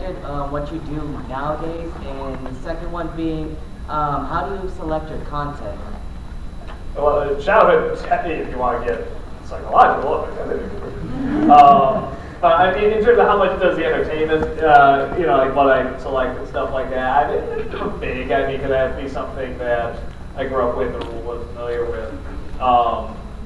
affected what you do nowadays? And the second one being, how do you select your content? Well, childhood, if you want to get psychological, but I mean, in terms of how much does the entertainment, you know, like what I select and stuff like that, I mean, it's big. I mean, could that be something that I grew up with or was familiar with,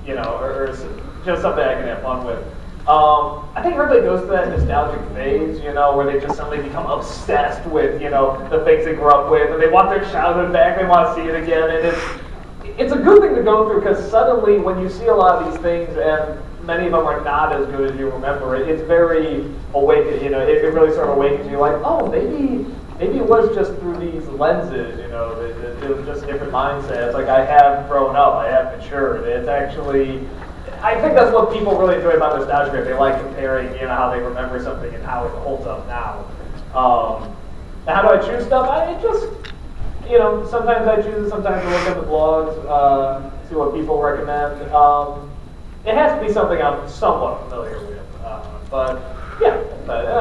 you know, or just something I can have fun with. I think everybody goes through that nostalgic phase, you know, where they just suddenly become obsessed with, you know, the things they grew up with, and they want their childhood back, they want to see it again, and it's a good thing to go through, because suddenly when you see a lot of these things, and many of them are not as good as you remember, it's very awakened, you know, it really sort of awakens you, like, oh, maybe it was just through these lenses, you know, it was just different mindsets. Like, I have grown up, I have matured. It's actually, I think that's what people really enjoy about nostalgia. They like comparing, you know, how they remember something and how it holds up now. How do I choose stuff? I just, you know, sometimes I choose it, sometimes I look at the blogs, see what people recommend. It has to be something I'm somewhat familiar with. But, yeah.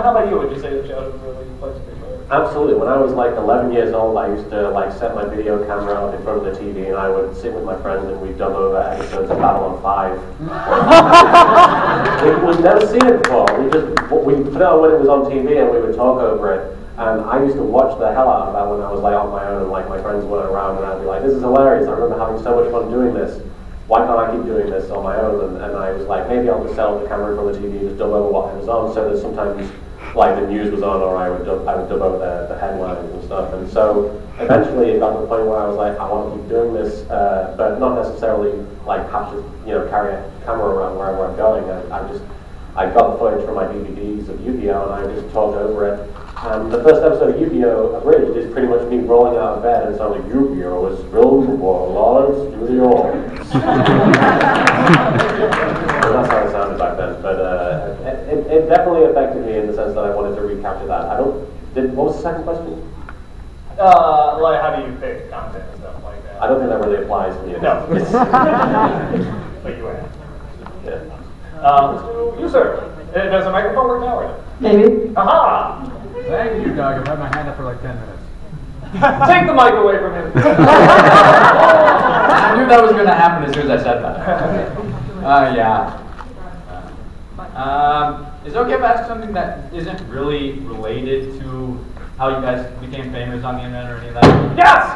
How about you? Would you say the childhood really plays a big role? Absolutely. When I was like 11 years old, I used to like set my video camera up in front of the TV, and I would sit with my friends and we'd dub over episodes of Babylon 5. We'd never seen it before. We put it on when it was on TV and we would talk over it. And I used to watch the hell out of that when I was like on my own and like my friends weren't around, and I'd be like, this is hilarious. I remember having so much fun doing this. Why can't I keep doing this on my own? And I was like, maybe I'll just set up the camera from the TV, just dub over what was on, so that sometimes like the news was on, or I would dub over the headlines and stuff. And so eventually it got to the point where I was like, I want to keep doing this, but not necessarily like have to, you know, carry a camera around wherever I'm going. I got the footage from my DVDs of Yu-Gi-Oh! And I just talked over it. The first episode of Yu-Gi-Oh! Abridged is pretty much me rolling out of bed and sounding like, Yu-Gi-Oh! Is filled for large studios. That's how it sounded back then. But it definitely affected me in the sense that I wanted to recapture that. What was the second question? Like, how do you pick content and stuff like that? I don't think that really applies to me. No. But you have. Yeah. You, sir. Does the microphone work now or not? Maybe. Aha! Thank you, Doug. I've had my hand up for like 10 minutes. Take the mic away from him. I knew that was going to happen as soon as I said that. Yeah. Is it okay if I ask something that isn't really related to how you guys became famous on the internet or any of that? Yes!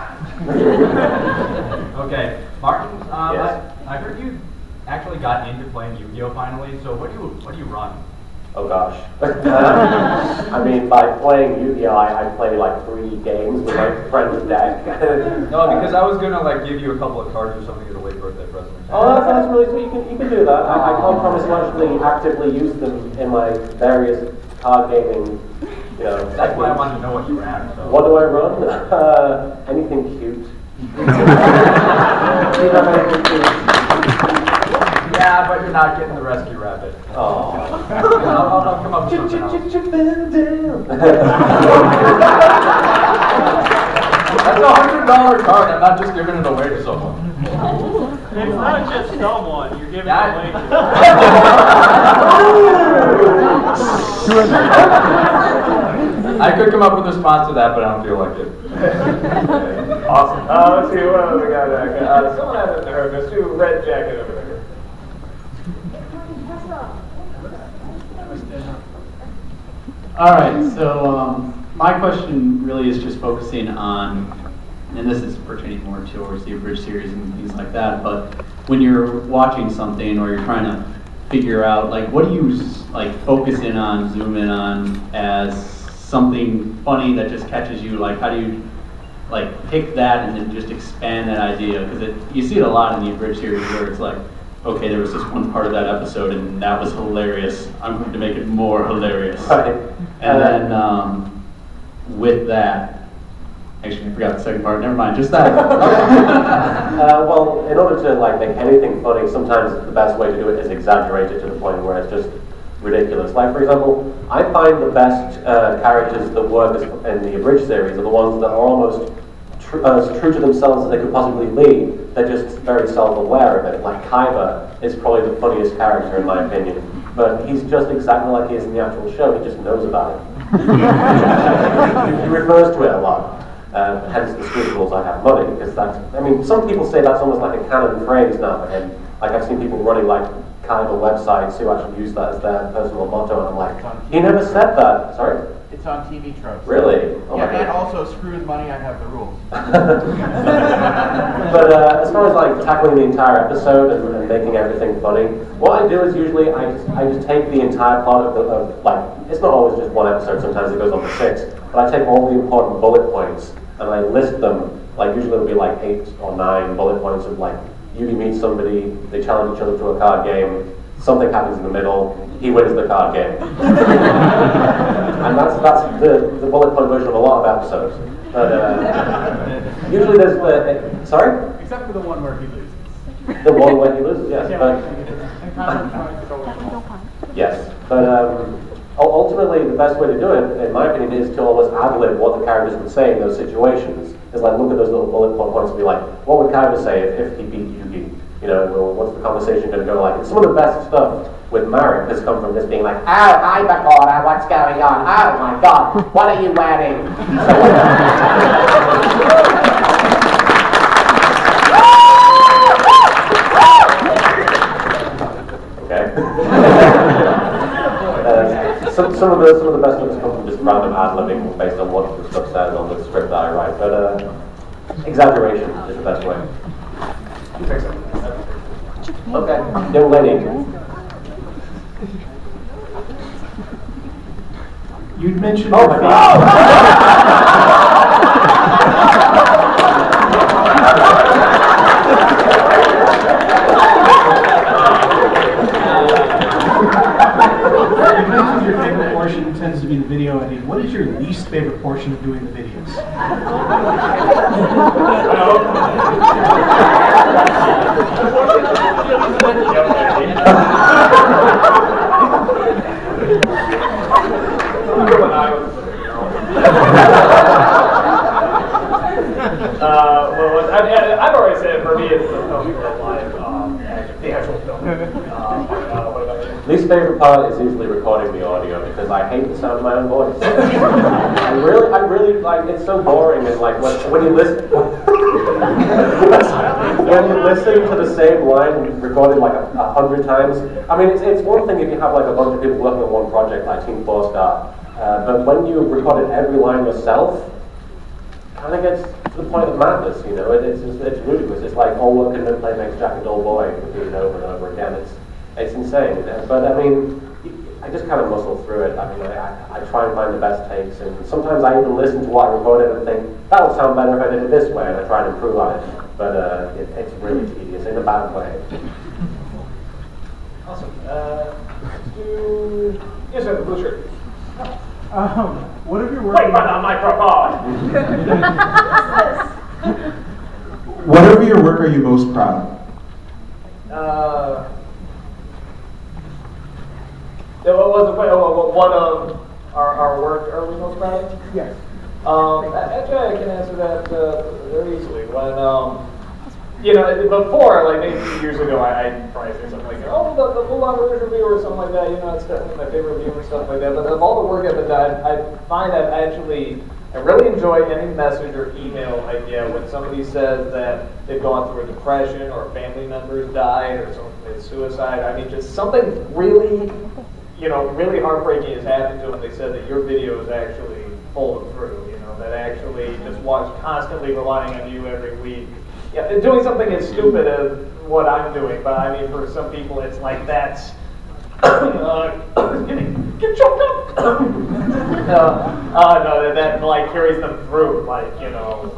Okay. Martin, Yes. I heard you actually got into playing Yu-Gi-Oh! Finally, so what do you run? Oh gosh. I mean, by playing Yu-Gi-Oh! I play like 3 games with my friend's deck. No, because I was gonna like give you a couple of cards or something as a late birthday present. Oh, that's really sweet. You can do that. I can't promise to actually actively use them in my various card gaming, you know. That's why I wanted to know what you ran. So. What do I run? Anything cute. Do you have anything cute? Yeah, but you're not getting the rescue rabbit. Oh. I'll come up with something else. That's $100 card. I'm not just giving it away to someone. It's not just someone. You're giving it away to I could come up with a response to that, but I don't feel like it. Awesome. Let's see what we got. Someone hasn't heard. There's 2 red jacket over there. All right, so my question really is just focusing on, and this is pertaining more towards the Abridged series and things like that, but when you're watching something or you're trying to figure out, like, what do you like focus in on, zoom in on as something funny that just catches you? Like, how do you like pick that and then just expand that idea? Because you see it a lot in the Abridged series where it's like, okay, there was this one part of that episode and that was hilarious. I'm going to make it more hilarious. Right. And then with that, actually I forgot the second part, never mind, just that. Well, in order to like make anything funny, sometimes the best way to do it is exaggerate it to the point where it's just ridiculous. Like, for example, I find the best characters that work in the Abridged series are the ones that are almost as true to themselves as they could possibly be. They're just very self-aware of it. Like Kaiba is probably the funniest character in my opinion, but he's just exactly like he is in the actual show. He just knows about it. He refers to it a lot. Hence the scribbles, I have money, because that's, I mean, some people say that's almost like a canon phrase now for him. Like I've seen people running like cannibal websites who actually use that as their personal motto, and I'm like, he never said that. Sorry? It's on TV tropes. Really? Oh yeah, my and God. also, screw the money, I have the rules. But as far as like tackling the entire episode and making everything funny, what I do is usually I just take the entire plot of like, it's not always just one episode, sometimes it goes on for 6, but I take all the important bullet points and I list them, like usually it'll be like 8 or 9 bullet points of like, Yugi meets somebody, they challenge each other to a card game, something happens in the middle, he wins the card game. And that's the bullet point version of a lot of episodes. But usually there's sorry? Except for the one where he loses. The one where he loses, yes. But yes, but ultimately the best way to do it, in my opinion, is to almost ad-lib what the characters would say in those situations. It's like look at those little bullet points and be like, what would Kaiba say if he beat Yugi? You know, well, what's the conversation going to go like? And some of the best stuff with Marek has come from this being like, oh, hi, Bakura, what's going on? Oh my God, what are you wearing? Okay. Some of the best stuff has come from just random ad-libbing based on what the stuff says on the script that I write. But exaggeration is the best way. Okay, young lady. You'd mentioned. Oh my God! You mentioned your favorite portion tends to be the video editing. What is your least favorite portion of doing the videos? I've already said for me it's the film live, the actual film. What about you? Least favorite part is usually recording the audio because I hate the sound of my own voice. I really like it's so boring and like when you listen when you listen to the same line recorded like 100 times. I mean it's one thing if you have like a bunch of people working on one project like Team 4-Star, but when you recorded every line yourself, it kind of gets to the point of madness, you know. It's ludicrous. It's like all work and no play makes Jack a dull boy, repeated over and over again. It's insane. But I mean, I just kind of muscle through it. I mean, I try and find the best takes, and sometimes I even listen to what I recorded and think that would sound better if I did it this way, and I try and improve on it. But it's really tedious in a bad way. Awesome. Yes, sir, the blue shirt. What of your work? Wait for the microphone. What of your work are you most proud of? What was the question? What of our work are we most proud of? Yes. Actually, I can answer that very easily. When you know, before, like maybe a few years ago, I'd probably say something like, oh, the Mulan Rouge review or something like that, you know, it's definitely my favorite review or stuff like that. But of all the work I've done, I find that I really enjoy any message or email I get when somebody says that they've gone through a depression or family members died or someone committed suicide. I mean, just something really, you know, really heartbreaking has happened to them. They said that your video is actually pulled through, you know, that actually just constantly relying on you every week. Yeah, doing something as stupid as what I'm doing, but I mean, for some people, it's like that's get choked up. No, that like carries them through, like you know,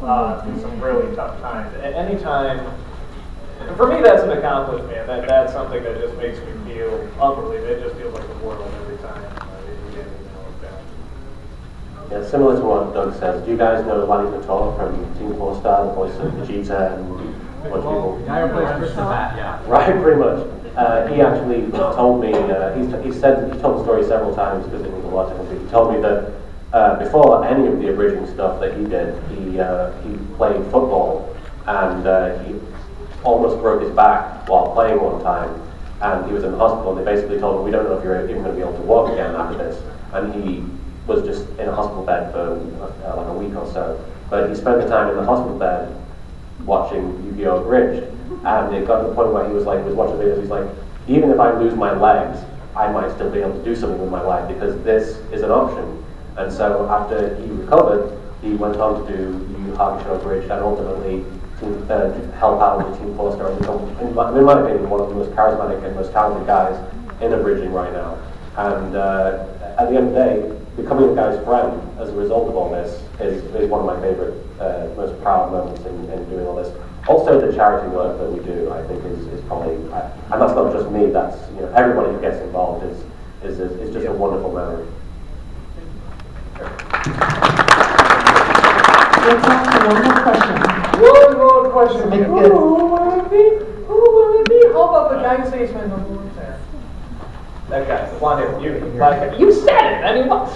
through some really tough times. And anytime, and for me, that's an accomplishment. That's something that just makes me feel unbelievable. It just feels like the world every time. Yeah, similar to what Doug says. Do you guys know Lani Pator from Team 4-Star, the voice of Vegeta and a bunch of people? The guy who plays Christian Bat, yeah. Right, pretty much. He actually told me, he told the story several times because it means a lot to him. He told me that before any of the abridging stuff that he did, he played football and he almost broke his back while playing one time. And he was in the hospital and they basically told him, we don't know if you're even going to be able to walk again after this. And he was just in a hospital bed for like a week or so. But he spent the time in the hospital bed watching Yu-Gi-Oh! Abridged, and it got to the point where he was watching videos, he's like, even if I lose my legs, I might still be able to do something with my life because this is an option. And so after he recovered, he went on to do Yu Hakusho Abridged and ultimately help out with Team 4-Star and become, in my opinion, one of the most charismatic and most talented guys in abridging right now. And at the end of the day, becoming a guy's friend as a result of all this is one of my favorite, most proud moments in doing all this. Also, the charity work that we do, I think, is probably, and that's not just me. That's everybody who gets involved is just a wonderful memory. Let's ask one more question. One more question. Make it Who good. will it be? Who will it be? How about the guy who says my number one fan? That guy, the blonde hair, you said it, and he was.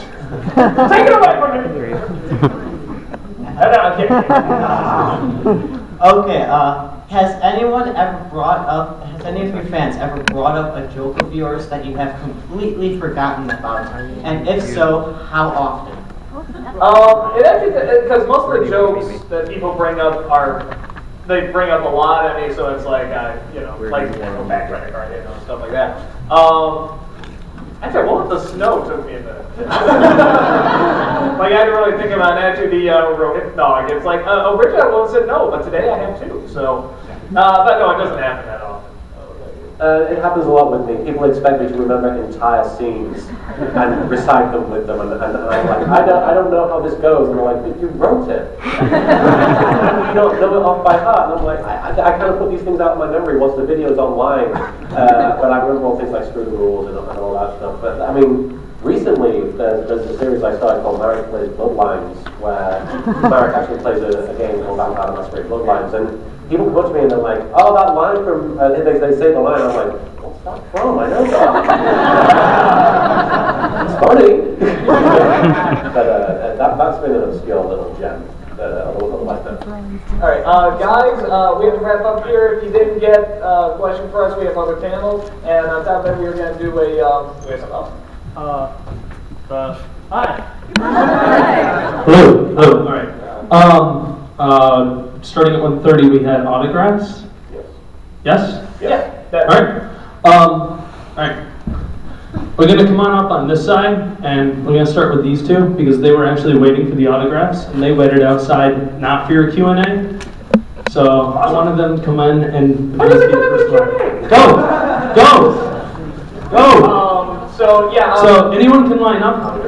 Take it away from me. No, I'm kidding. Okay, has any of your fans ever brought up a joke of yours that you have completely forgotten about? And if so, how often? It actually, because most of the jokes that people bring up they bring up a lot at me, so it's like, like, back credit card, stuff like that. Actually, what the snow took me a minute. Like, I didn't really think about it. Actually, it's like, originally I would have said no, but today I have two, so. But no, it doesn't happen that often. It happens a lot with me. People expect me to remember entire scenes and recite them with them, and I'm like, I don't know how this goes. And they're like, but you wrote it. You don't know it off by heart. And I'm like, I kind of put these things out of my memory once the video's online. But I remember all things like Screw the Rules and all that stuff. But I mean, recently there's a series I started called Marek Plays Bloodlines, where Marek actually plays a game called Vampire the Masquerade Bloodlines, and people come up to me and they're like, oh, that line from, they say the line, I'm like, what's that from? I know that. It's funny. But that's been an obscure little gem. Like that. All right, guys, we have to wrap up here. If you didn't get a question for us, we have other panels. And on top of that, we are going to do we have something else. Hi. Hello. All right. Starting at 1:30, we have autographs. Yes. Yes? Yeah. All right. We're going to come on up on this side, and we're going to start with these two because they were actually waiting for the autographs, and they waited outside not for your Q&A. So I wanted them to come in and Why does it come in with Q&A? Go. So yeah. So anyone can line up.